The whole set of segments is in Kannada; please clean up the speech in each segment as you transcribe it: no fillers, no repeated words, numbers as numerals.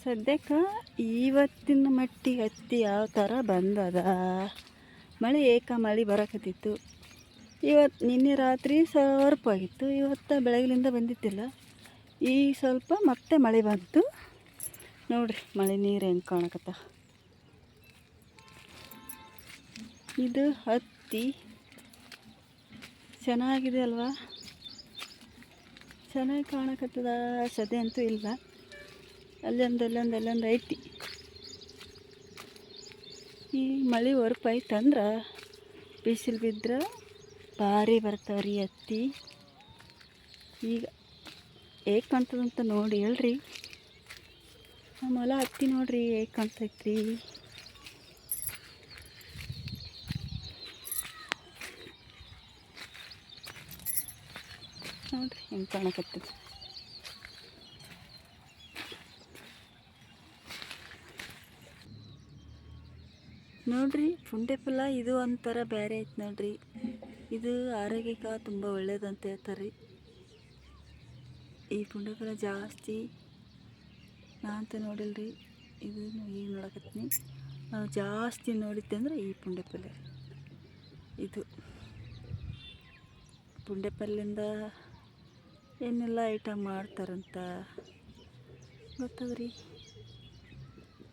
ಸದ್ಯಕ್ಕೆ ಇವತ್ತಿನ ಮಟ್ಟಿಗೆ ಹತ್ತಿ ಯಾವ ಥರ ಬಂದದ. ಮಳೆ ಮಳೆ ಬರಕತ್ತಿತ್ತು. ನಿನ್ನೆ ರಾತ್ರಿ ಸ್ವಲ್ಪ ಆಗಿತ್ತು, ಇವತ್ತು ಬೆಳಗಿನಿಂದ ಬಂದಿತ್ತಿಲ್ಲ. ಈಗ ಸ್ವಲ್ಪ ಮತ್ತೆ ಮಳೆ ಬಂತು ನೋಡ್ರಿ. ಮಳೆ ನೀರು ಹೆಂಗೆ ಕಾಣಕತ್ತ. ಇದು ಹತ್ತಿ ಚೆನ್ನಾಗಿದೆ ಅಲ್ವಾ, ಚೆನ್ನಾಗಿ ಕಾಣಕತ್ತದ. ಸದೆ ಅಂತೂ ಇಲ್ಲ, ಅಲ್ಲೊಂದು ಐತಿ. ಈ ಮಳೆ ಹೊರಪಾಯ್ತಂದ್ರೆ ಬಿಸಿಲು ಬಿದ್ದರೆ ಭಾರಿ ಬರ್ತಾವ್ರಿ ಹತ್ತಿ. ಈಗ ಹೇಗೆ ಕಾಣ್ತದಂತ ನೋಡಿ ಹೇಳ್ರಿ. ನಮ್ಮ ಹೊಲ ಹತ್ತಿ ನೋಡ್ರಿ ಹೇಗೆ ಕಾಣ್ತೈತ್ರಿ. ನೋಡ್ರಿ ಹೆಂಗೆ ಕಾಣಕತ್ತದ. ನೋಡ್ರಿ ಪುಂಡೆ ಫಲ ಇದು ಒಂಥರ ಬೇರೆ ಐತೆ ನೋಡ್ರಿ. ಇದು ಆರೋಗ್ಯಕ್ಕೆ ತುಂಬ ಒಳ್ಳೇದಂತ ಹೇಳ್ತಾರೆ. ಈ ಪುಂಡೆ ಫಲ ಜಾಸ್ತಿ ನಾ ಅಂತ ನೋಡಿಲ್ರಿ, ಇದು ಈಗ ನೋಡಕತ್ತೀನಿ. ನಾವು ಜಾಸ್ತಿ ನೋಡಿದ್ದೆ ಅಂದ್ರೆ ಈ ಪುಂಡೆ ಪಲ್ಯ. ಇದು ಪುಂಡೆ ಪಲ್ಯದಿಂದ ಏನೆಲ್ಲ ಐಟಮ್ ಮಾಡ್ತಾರಂತ ಗೊತ್ತದ್ರಿ,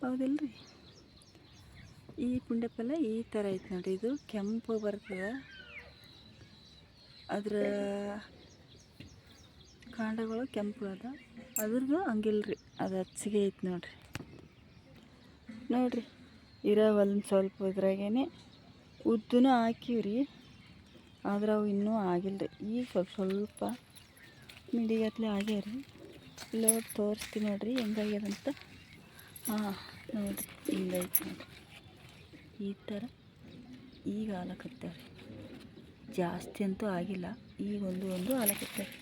ಹೌದಿಲ್ರಿ. ಈ ಪುಂಡೆ ಪಲ್ಯ ಈ ಥರ ಐತೆ ನೋಡಿ. ಇದು ಕೆಂಪು ಬರ್ತದೆ, ಅದರ ಕಾಂಡಗಳು ಕೆಂಪು ಅದ. ಅದ್ರದ್ದು ಹಂಗಿಲ್ರಿ, ಅದು ಹಚ್ಚಿಗೆ ಐತೆ ನೋಡ್ರಿ. ನೋಡ್ರಿ ಇರೋ ಒಂದು ಸ್ವಲ್ಪ ಇದ್ರಾಗೇ ಉದ್ದನೂ ಹಾಕಿವ್ರಿ, ಆದ್ರೆ ಅವು ಇನ್ನೂ ಆಗಿಲ್ಲ ರೀ. ಈಗ ಸ್ವಲ್ಪ ಮಿಡಿಗತ್ಲೆ ಆಗ್ಯಾವ್ರಿ. ಲೋಡ್ ತೋರಿಸ್ತೀನಿ ನೋಡ್ರಿ ಹೆಂಗಾಗ್ಯದಂತ. ಹಾಂ ನೋಡಿರಿ ಹಿಂಗೈತೆ ನೋಡಿರಿ, ಈ ಥರ ಈಗ ಹಾಲಕತ್ತವ್ರಿ. ಜಾಸ್ತಿ ಅಂತೂ ಆಗಿಲ್ಲ, ಈಗ ಒಂದು ಹಾಲಕತ್ತವ್ರಿ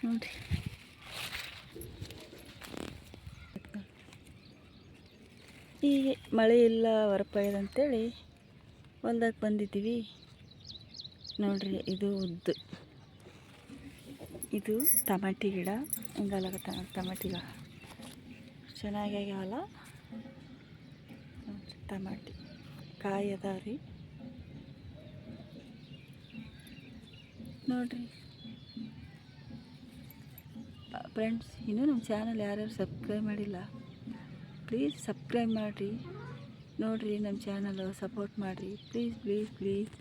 ನೋಡಿರಿ. ಈಗ ಮಳೆ ಇಲ್ಲ ಹೊರಪಾಯ್ದಂತೇಳಿ ಹೊಲ್ದಾಗ ಬಂದಿದ್ದೀವಿ ನೋಡ್ರಿ. ಇದು ಉದ್ದು, ಇದು ಟಮಾಟಿ ಗಿಡ. ಹಿಂಗಲಾಗತ್ತ ಟಮಾಟಿ ಗಿಡ ಚೆನ್ನಾಗಿ ಆಗ್ಯಾವಲ್ಲ ನೋಡ್ರಿ. ಟಮಾಟಿ ಕಾಯಿ ಅದಾವ್ರಿ ನೋಡ್ರಿ. ಫ್ರೆಂಡ್ಸ್, ಇನ್ನೂ ನಮ್ಮ ಚಾನಲ್ ಯಾರ್ಯಾರು ಸಬ್ಸ್ಕ್ರೈಬ್ ಮಾಡಿಲ್ಲ ಪ್ಲೀಸ್ ಸಬ್ಸ್ಕ್ರೈಬ್ ಮಾಡಿರಿ ನೋಡಿರಿ. ನಮ್ಮ ಚಾನಲ್ ಸಪೋರ್ಟ್ ಮಾಡಿರಿ ಪ್ಲೀಸ್.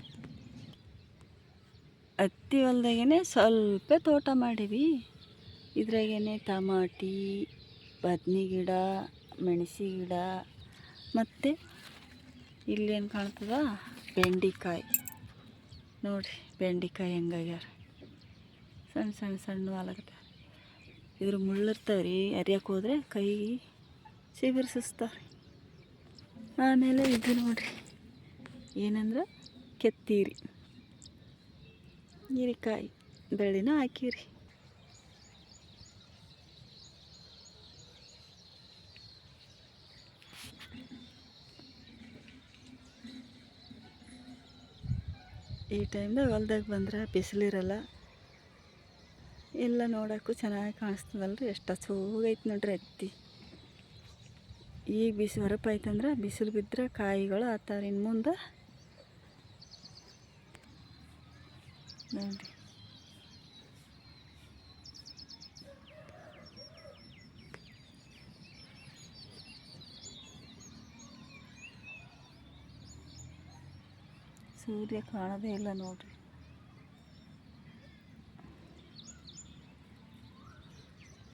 ಹತ್ತಿ ಹೊಲ್ದಾಗೇ ಸ್ವಲ್ಪ ತೋಟ ಮಾಡೀವಿ. ಇದ್ರಾಗೇ ಟಮಾಟಿ, ಬದ್ನಿ ಗಿಡ, ಮೆಣಸಿ ಗಿಡ, ಮತ್ತು ಇಲ್ಲೇನು ಕಾಣ್ತದ ಬೆಂಡೆಕಾಯಿ ನೋಡಿರಿ. ಬೆಂಡೆಕಾಯಿ ಹೆಂಗಾಗ್ಯಾರ, ಸಣ್ಣ ಆಲಾಗತ್ತ. ಇದ್ರ ಮುಳ್ಳಿರ್ತಾವೆ ರೀ, ಅರಿಯಕ್ಕೆ ಹೋದ್ರೆ ಕೈ ಸಿಬಿರ್ಸಿಸ್ತಾವ್ರಿ. ಆಮೇಲೆ ಇದು ನೋಡ್ರಿ ಏನಂದ್ರೆ ಕೆತ್ತೀರಿ, ಹೀರೆಕಾಯಿ ಬೆಳ್ಳಿನ ಹಾಕಿವ್ರಿ. ಈ ಟೈಮ್ದಾಗ ಹೊಲ್ದಾಗ ಬಂದ್ರೆ ಬಿಸಿಲಿರಲ್ಲ, ಎಲ್ಲ ನೋಡೋಕ್ಕೂ ಚೆನ್ನಾಗಿ ಕಾಣಿಸ್ತದಲ್ರಿ. ಎಷ್ಟು ಹಚ್ಚೋಗೈತೆ ನೋಡ್ರಿ ಹತ್ತಿ. ಈಗ ಹೊರಪಾಯ್ತಂದ್ರೆ ಬಿಸಿಲು ಬಿದ್ದರೆ ಕಾಯಿಗಳು ಆತಾರ. ಇನ್ನು ಮುಂದೆ ನೋಡಿರಿ ಸೂರ್ಯ ಕಾಣೋದೇ ಇಲ್ಲ ನೋಡ್ರಿ.